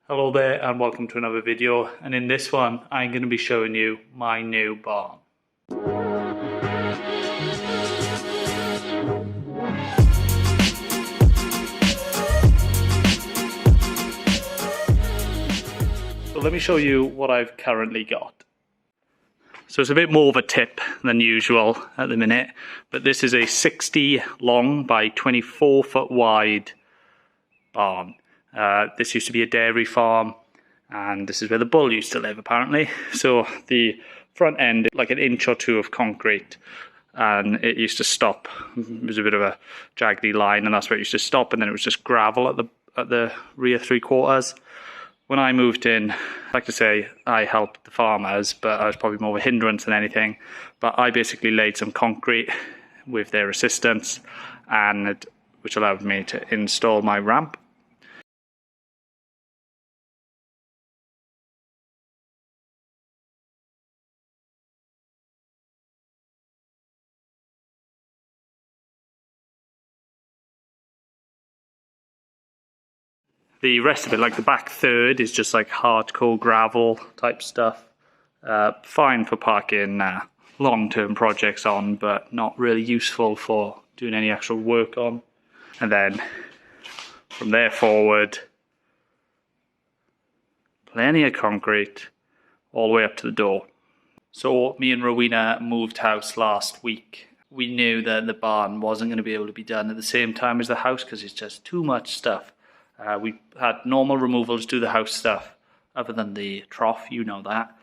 Hello there and welcome to another video, and in this one I'm going to be showing you my new barn. So let me show you what I've currently got. So it's a bit more of a tip than usual at the minute, but this is a 60 long by 24 foot wide barn. This used to be a dairy farm, and this is where the bull used to live apparently. So the front end, like an inch or two of concrete, and it used to stop. It was a bit of a jaggedy line, and that's where it used to stop, and then it was just gravel at the rear 3/4. When I moved in, I like to say I helped the farmers, but I was probably more of a hindrance than anything. But I basically laid some concrete with their assistance, and which allowed me to install my ramp. The rest of it, like the back third, is just like hardcore gravel type stuff. Fine for parking long-term projects on, but not really useful for doing any actual work on. And then from there forward, plenty of concrete all the way up to the door. So me and Rowena moved house last week. We knew that the barn wasn't going to be able to be done at the same time as the house because it's just too much stuff. We had normal removals do the house stuff, other than the trough, you know that.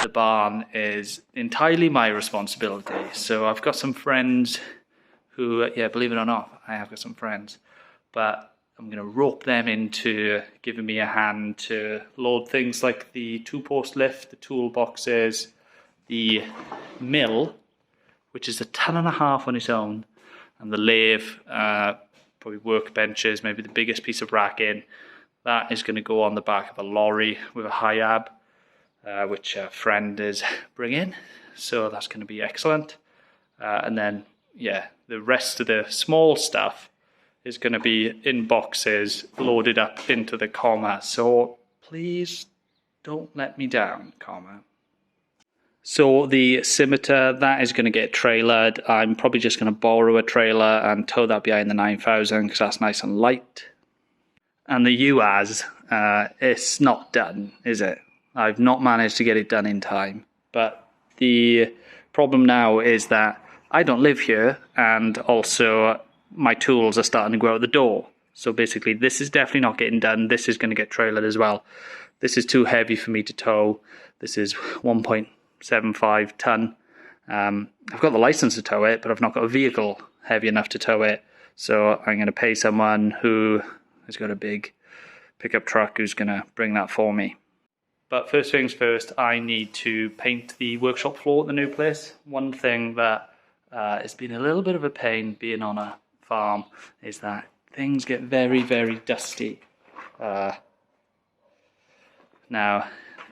The barn is entirely my responsibility. So I've got some friends who, yeah, believe it or not, I have got some friends, but I'm going to rope them into giving me a hand to load things like the 2-post lift, the toolboxes, the mill, which is 1.5 tons on its own, and the lathe, probably workbenches, maybe the biggest piece of racking. That is going to go on the back of a lorry with a high ab, which a friend is bringing. So that's going to be excellent. And then, yeah, the rest of the small stuff is going to be in boxes loaded up into the comma. So please don't let me down, comma. So the scimitar, that is going to get trailered. I'm probably just going to borrow a trailer and tow that behind the 9000 because that's nice and light. And the UAS, it's not done, is it? I've not managed to get it done in time. But the problem now is that I don't live here, and also my tools are starting to go out the door. So basically this is definitely not getting done. This is going to get trailered as well. This is too heavy for me to tow. This is 1.75 ton. I've got the license to tow it, but I've not got a vehicle heavy enough to tow it. So I'm going to pay someone who has got a big pickup truck who's going to bring that for me. But first things first, I need to paint the workshop floor at the new place. One thing that has been a little bit of a pain being on a farm is that things get very, very dusty. Now,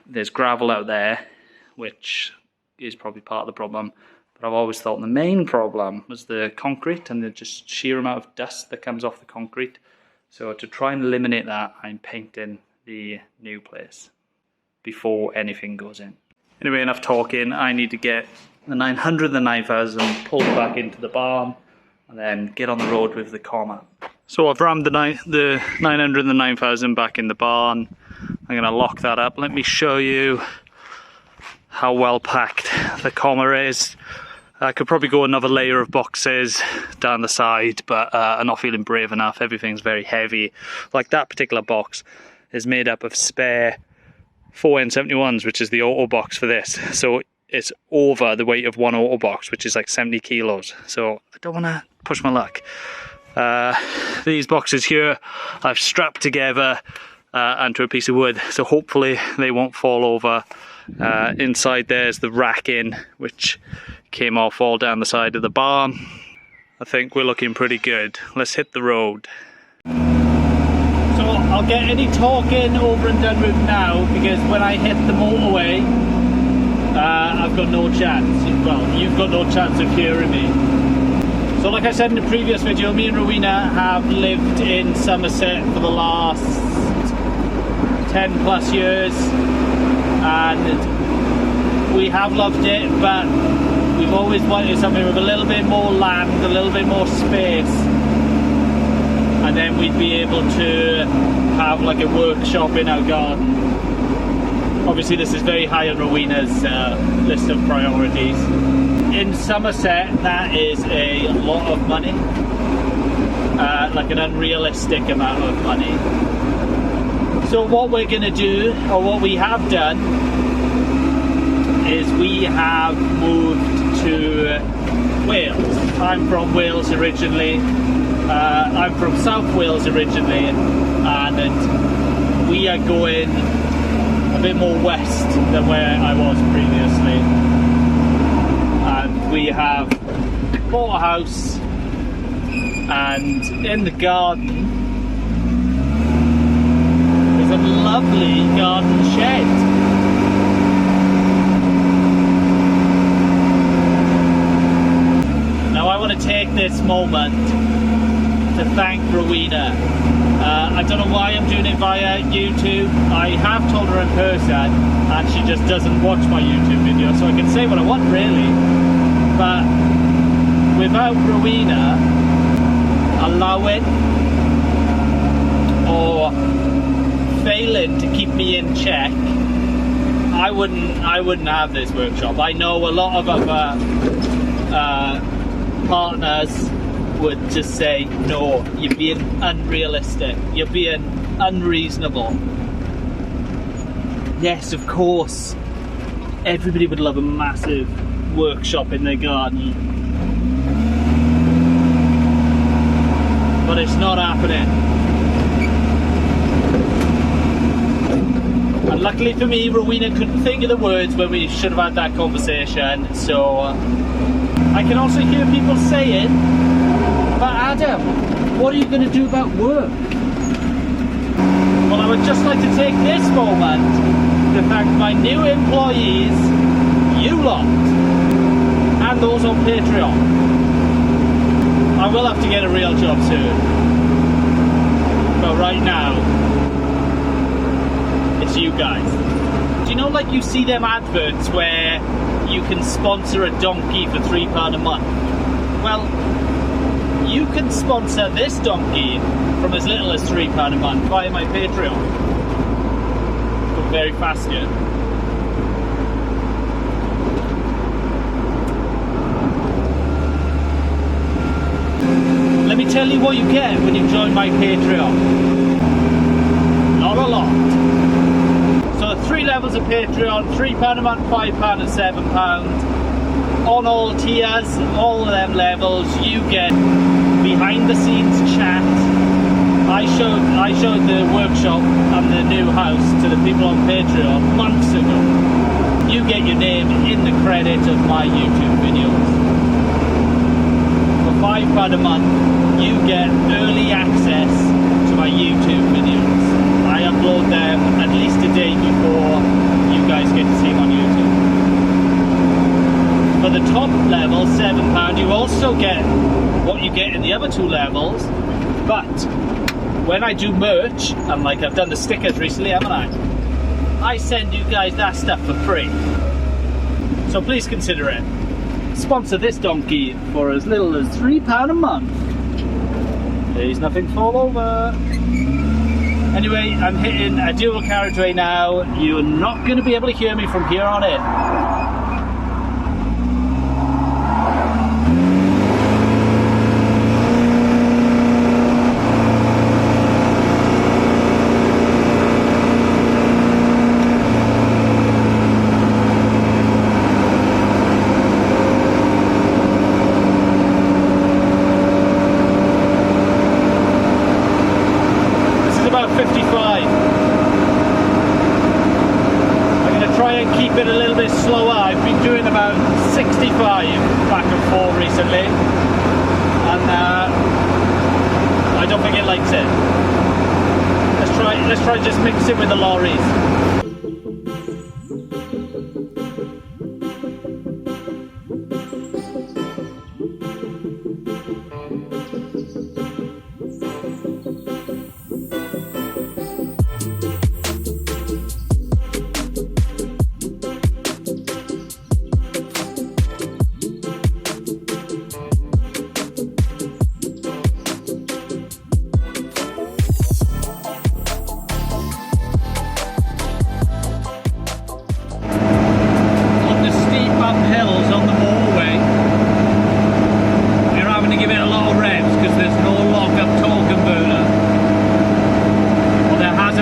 there's gravel out there, which is probably part of the problem, but I've always thought the main problem was the concrete and the just sheer amount of dust that comes off the concrete. So to try and eliminate that, I'm painting the new place before anything goes in. Anyway, enough talking. I need to get the 900 and the 9000 pulled back into the barn, and then get on the road with the comma. So I've rammed the 900 and the 9000 back in the barn. I'm going to lock that up. Let me show you how well packed the comma is. I could probably go another layer of boxes down the side, but I'm not feeling brave enough. Everything's very heavy. Like that particular box is made up of spare 4N71s, which is the auto box for this. So it's over the weight of one auto box, which is like 70 kilos. So I don't want to push my luck. These boxes here I've strapped together onto a piece of wood, so hopefully they won't fall over. Inside there's the racking, which came off all down the side of the barn. I think we're looking pretty good. Let's hit the road. So I'll get any talking over and done with now, because when I hit the motorway, I've got no chance. Well, you've got no chance of hearing me. So like I said in the previous video, me and Rowena have lived in Somerset for the last 10 plus years, and we have loved it, but we've always wanted something with a little bit more land, a little bit more space, and then we'd be able to have like a workshop in our garden. Obviously this is very high on Rowena's list of priorities. In Somerset, that is a lot of money, like an unrealistic amount of money. So what we're going to do, or what we have done, is we have moved to Wales. I'm from Wales originally. I'm from South Wales originally, and we are going a bit more west than where I was previously. And we have bought a house, and in the garden there's a lovely garden shed. Now I want to take this moment to thank Rowena. I don't know why I'm doing it via YouTube. I have told her in person, and she just doesn't watch my YouTube video, so I can say what I want really. But without Rowena allowing or failing to keep me in check, I wouldn't have this workshop. I know a lot of other partners would just say, no, you're being unrealistic, you're being unreasonable. Yes, of course, everybody would love a massive workshop in their garden, but it's not happening. And luckily for me, Rowena couldn't think of the words when we should have had that conversation, so I can also hear people saying, but Adam, what are you going to do about work? Well, I would just like to take this moment to thank my new employees, you lot, and those on Patreon. I will have to get a real job soon, but right now, it's you guys. Do you know, like, you see them adverts where you can sponsor a donkey for £3 a month? Well, you can sponsor this donkey from as little as £3 a month via my Patreon. Go very fast here. Let me tell you what you get when you join my Patreon. Not a lot. So 3 levels of Patreon, £3 a month, £5 and £7. On all tiers, all of them levels, you get behind the scenes chat. I showed the workshop and the new house to the people on Patreon months ago. You get your name in the credit of my YouTube videos. For £5 a month, you get early access to my YouTube videos. I upload them at least a day before you guys get to see them on YouTube. For the top level, £7, you also get what you get in the other 2 levels, but when I do merch, and like I've done the stickers recently, haven't I send you guys that stuff for free. So please consider it. Sponsor this donkey for as little as £3 a month. Please nothing fall over. Anyway, I'm hitting a dual carriageway now. You're not going to be able to hear me from here on in. It a little bit slower. I've been doing about 65 back and forth recently, and I don't think it likes it. Let's let's try just mix it with the lorries.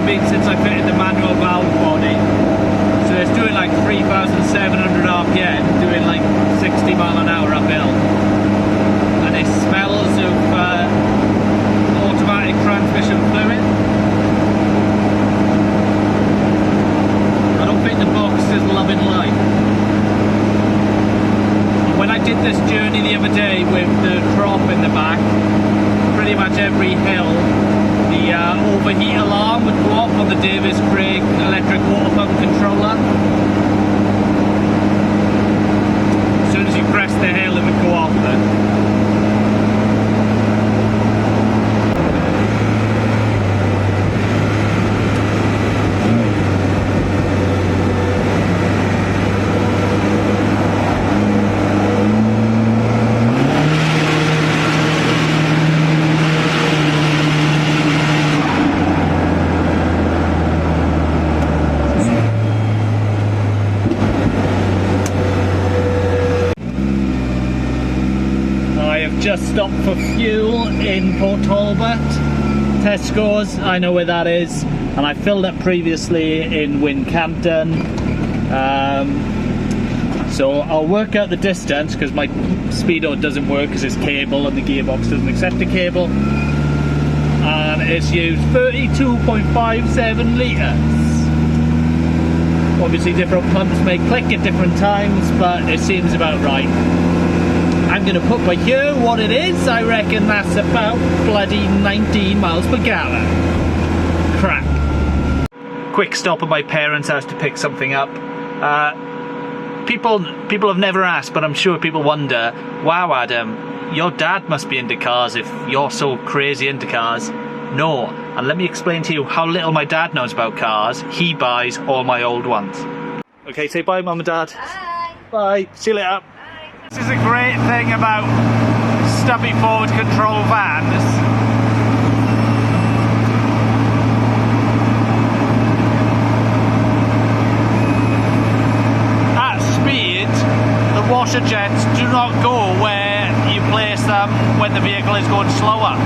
Since I fitted the manual valve body, so it's doing like 3,700 RPM, doing like 60 mile an hour uphill, and it smells of automatic transmission fluid. I don't think the box is loving life. When I did this journey the other day with the drop in the back, pretty much every hill the overheat alarm would go off on the Davis Craig electric water pump controller. As soon as you press the hill, it would go off then. Just stopped for fuel in Port Talbot. Tesco's, I know where that is, and I filled up previously in Wincanton. So I'll work out the distance because my speedo doesn't work because it's cable and the gearbox doesn't accept a cable. And it's used 32.57 litres. Obviously different pumps may click at different times, but it seems about right. I'm going to put by here what it is. I reckon that's about bloody 19 miles per gallon. Crack. Quick stop at my parents' house to pick something up. People have never asked, but I'm sure people wonder, wow Adam, your dad must be into cars if you're so crazy into cars. No, and let me explain to you how little my dad knows about cars. He buys all my old ones. Okay, say bye Mum and Dad. Bye. Bye, see you later. This is a great thing about stubby forward control vans. At speed, the washer jets do not go where you place them when the vehicle is going slower.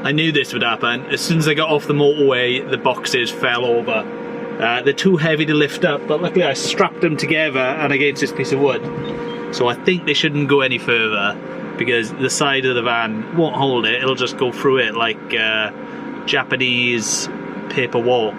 I knew this would happen. As soon as I got off the motorway, the boxes fell over. They're too heavy to lift up, but luckily I strapped them together and against this piece of wood. So I think they shouldn't go any further because the side of the van won't hold it. It'll just go through it like Japanese paper wall.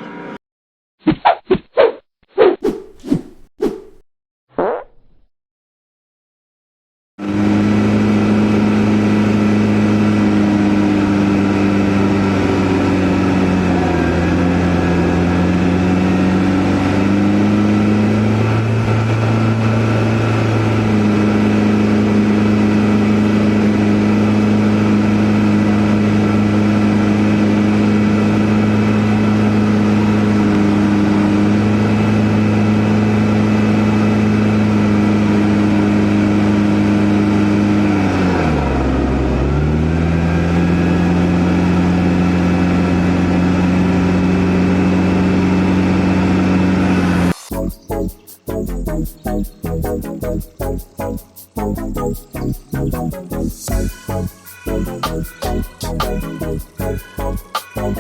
So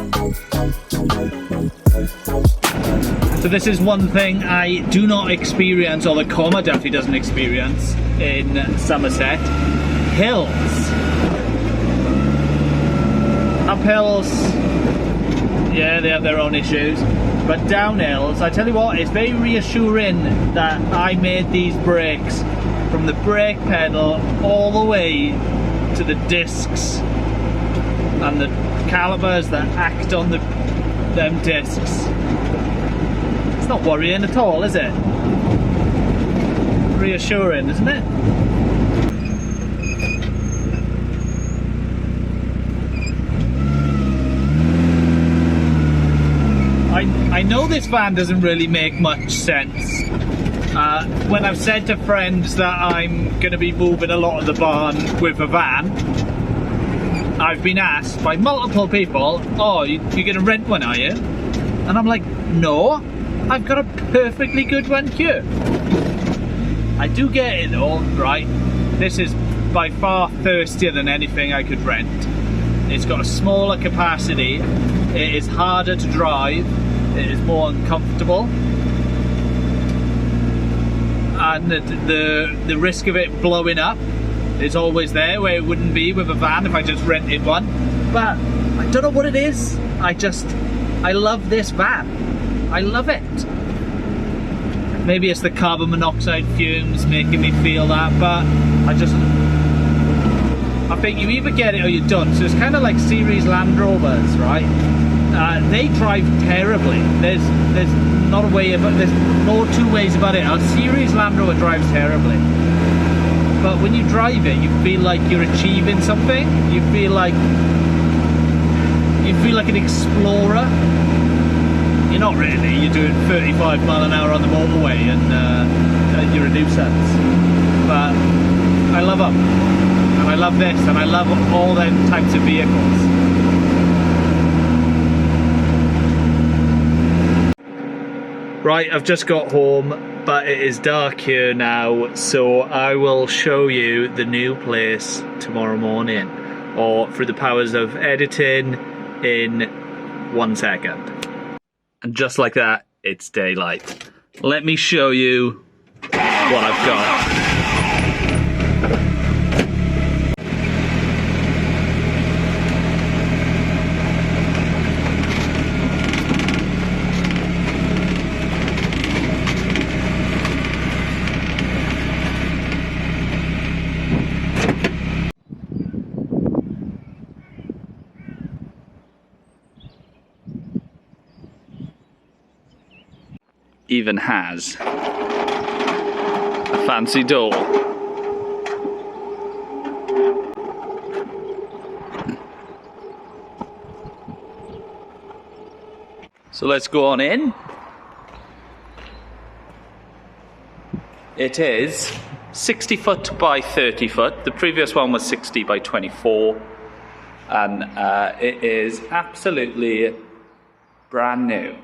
this is one thing I do not experience, or the comma definitely doesn't experience in Somerset. Hills. Up hills, yeah, they have their own issues. But downhills, I tell you what, it's very reassuring that I made these brakes from the brake pedal all the way to the discs and the calipers that act on them discs. It's not worrying at all, is it? Reassuring, isn't it? I know this van doesn't really make much sense. When I've said to friends that I'm going to be moving a lot of the barn with a van, I've been asked by multiple people, oh, you're going to rent one, are you? And I'm like, no, I've got a perfectly good one here. I do get it though, right? This is by far thirstier than anything I could rent. It's got a smaller capacity, it is harder to drive, it is more uncomfortable, and the risk of it blowing up is always there, where it wouldn't be with a van if I just rented one. But I don't know what it is, I love this van. I love it. Maybe it's the carbon monoxide fumes making me feel that, but I think you either get it or you don't. So it's kind of like series Land Rovers, right? They drive terribly. There's not a way about, there's no two ways about it. A series Land Rover drives terribly. But when you drive it, you feel like you're achieving something. You feel like an explorer. You're not really. You're doing 35 mile an hour on the motorway, and you're a nuisance. But I love them, and I love this, and I love all them types of vehicles. Right, I've just got home, but it is dark here now, so I will show you the new place tomorrow morning, or through the powers of editing, in 1 second. And just like that, it's daylight. Let me show you what I've got. Even has a fancy door. So let's go on in. It is 60 foot by 30 foot. The previous one was 60 by 24. And it is absolutely brand new.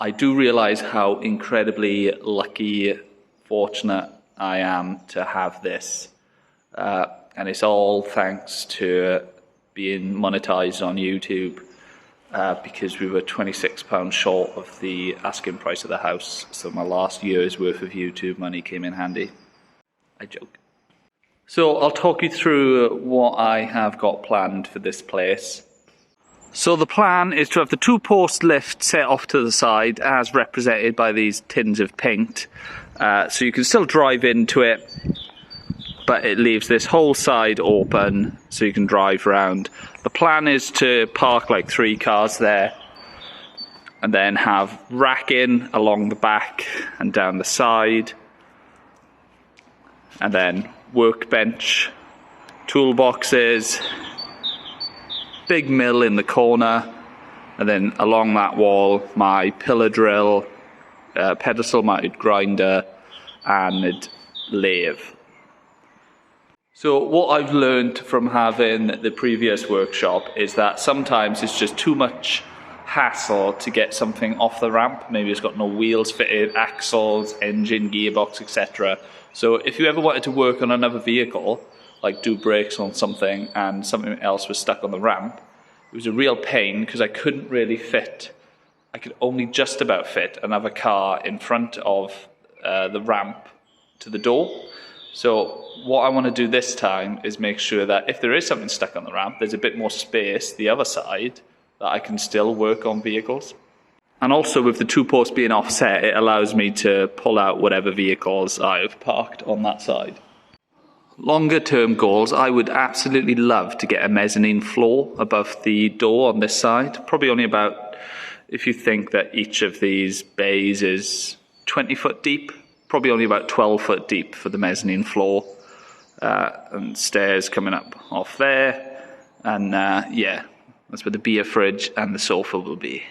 I do realise how incredibly lucky, fortunate I am to have this. And it's all thanks to being monetised on YouTube, because we were £26 short of the asking price of the house. So my last year's worth of YouTube money came in handy. I joke. So I'll talk you through what I have got planned for this place. So the plan is to have the 2-post lift set off to the side, as represented by these tins of paint. So you can still drive into it, but it leaves this whole side open so you can drive around. The plan is to park like 3 cars there, and then have racking along the back and down the side, and then workbench, toolboxes, big mill in the corner, And then along that wall, my pillar drill, pedestal mounted grinder, and lathe. So what I've learned from having the previous workshop is that sometimes it's just too much hassle to get something off the ramp. Maybe it's got no wheels fitted, axles, engine, gearbox, etc. So if you ever wanted to work on another vehicle, like do brakes on something and something else was stuck on the ramp, it was a real pain because I couldn't really fit. I could only just about fit another car in front of the ramp to the door. So what I want to do this time is make sure that if there is something stuck on the ramp, there's a bit more space the other side that I can still work on vehicles. And also with the two posts being offset, it allows me to pull out whatever vehicles I've parked on that side. Longer term goals, I would absolutely love to get a mezzanine floor above the door on this side. Probably only about, if you think that each of these bays is 20 foot deep, probably only about 12 foot deep for the mezzanine floor. And stairs coming up off there. And yeah, that's where the beer fridge and the sofa will be.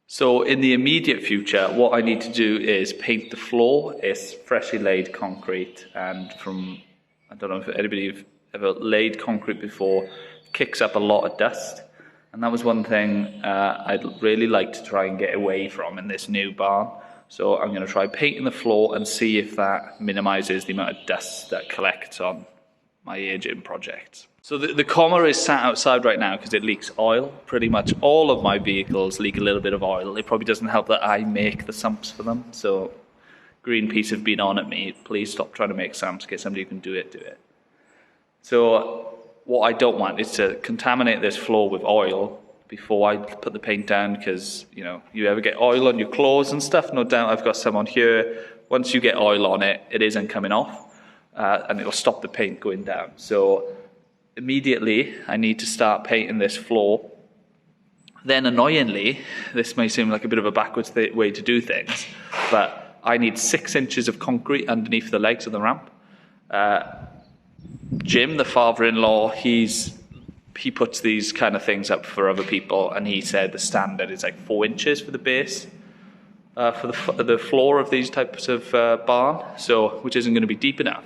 So in the immediate future, what I need to do is paint the floor. It's freshly laid concrete, and I don't know if anybody's ever laid concrete before, kicks up a lot of dust. And that was one thing I'd really like to try and get away from in this new barn. So I'm going to try painting the floor and see if that minimises the amount of dust that collects on my aging projects. So the comma is sat outside right now because it leaks oil. Pretty much all of my vehicles leak a little bit of oil. It probably doesn't help that I make the sumps for them. So Greenpeace have been on at me. Please stop trying to make sumps. Get somebody who can do it. So what I don't want is to contaminate this floor with oil before I put the paint down, because you ever get oil on your clothes and stuff. No doubt I've got some on here. Once you get oil on it, it isn't coming off, and it'll stop the paint going down. So immediately I need to start painting this floor. Then annoyingly, this may seem like a bit of a backwards way to do things, but I need 6 inches of concrete underneath the legs of the ramp. Jim, the father-in-law, he puts these kind of things up for other people, and he said the standard is like 4 inches for the base, for the floor of these types of barn, which isn't going to be deep enough.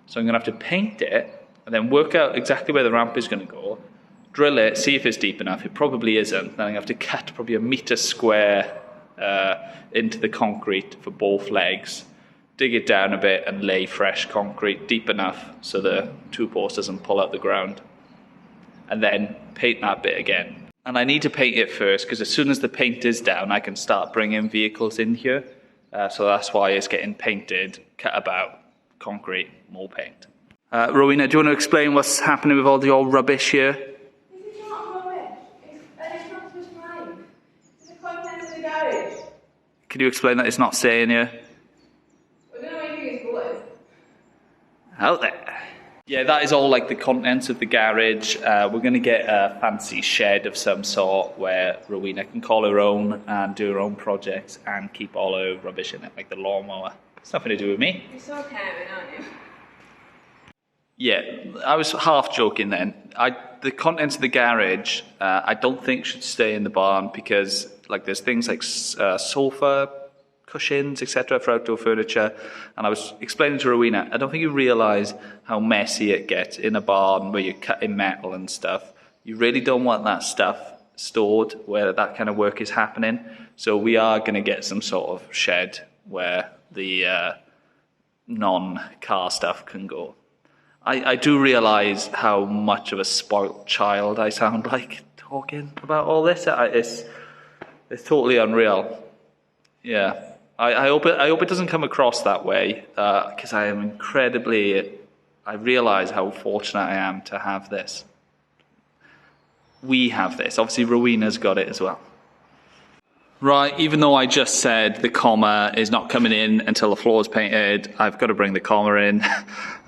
So I'm going to have to paint it and then work out exactly where the ramp is going to go, drill it, see if it's deep enough. It probably isn't. Then I have to cut probably 1 meter square into the concrete for both legs, dig it down a bit and lay fresh concrete deep enough so the two post doesn't pull out the ground, and then paint that bit again. And I need to paint it first because as soon as the paint is down, I can start bringing vehicles in here. So that's why it's getting painted, cut about, concrete, more paint. Rowena, do you want to explain what's happening with all the old rubbish here? This is not rubbish. It's not just mine. It's the contents of the garage. Can you explain that it's not saying here? I don't know anything it's going. Out there. Yeah, that is all like the contents of the garage. We're going to get a fancy shed of some sort where Rowena can call her own and do her own projects and keep all her rubbish in it, like the lawnmower. It's nothing to do with me. You're so caring, aren't you? Yeah, I was half joking then. The contents of the garage, I don't think should stay in the barn because there's things like sofa, cushions, etc. for outdoor furniture. And I was explaining to Rowena, I don't think you realise how messy it gets in a barn where you're cutting metal and stuff. You really don't want that stuff stored where that kind of work is happening. So we are going to get some sort of shed where the non-car stuff can go. I do realise how much of a spoilt child I sound like talking about all this. It's totally unreal. Yeah, I hope it doesn't come across that way because I realise how fortunate I am to have this. We have this. Obviously, Rowena's got it as well. Right, even though I just said the comma is not coming in until the floor is painted, I've got to bring the comma in.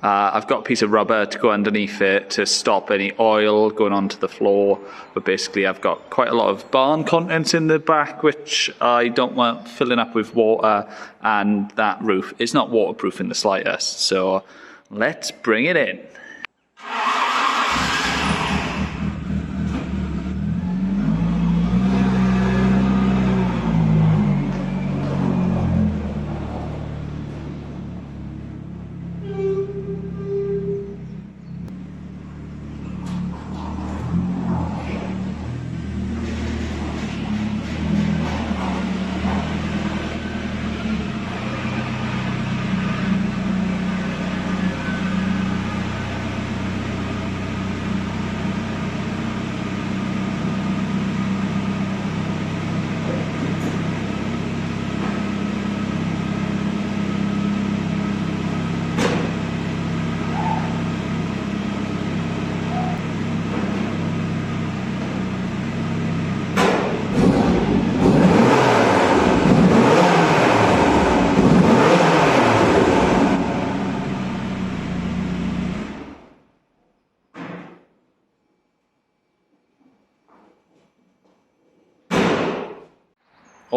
I've got a piece of rubber to go underneath it to stop any oil going onto the floor. But basically, I've got quite a lot of barn contents in the back, which I don't want filling up with water. And that roof is not waterproof in the slightest. So let's bring it in.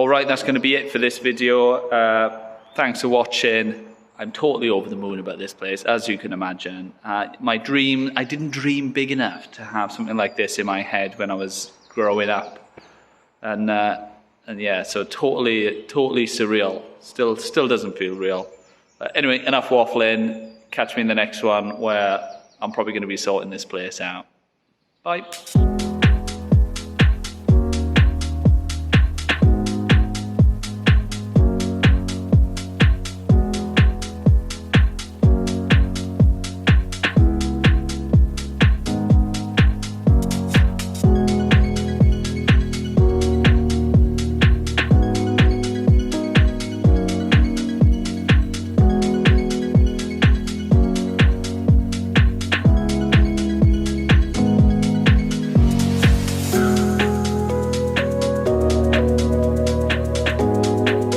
Alright, that's going to be it for this video. Thanks for watching. I'm totally over the moon about this place, as you can imagine. My dream, I didn't dream big enough to have something like this in my head when I was growing up. And yeah, so totally surreal. Still doesn't feel real. But anyway, enough waffling. Catch me in the next one where I'm probably going to be sorting this place out. Bye.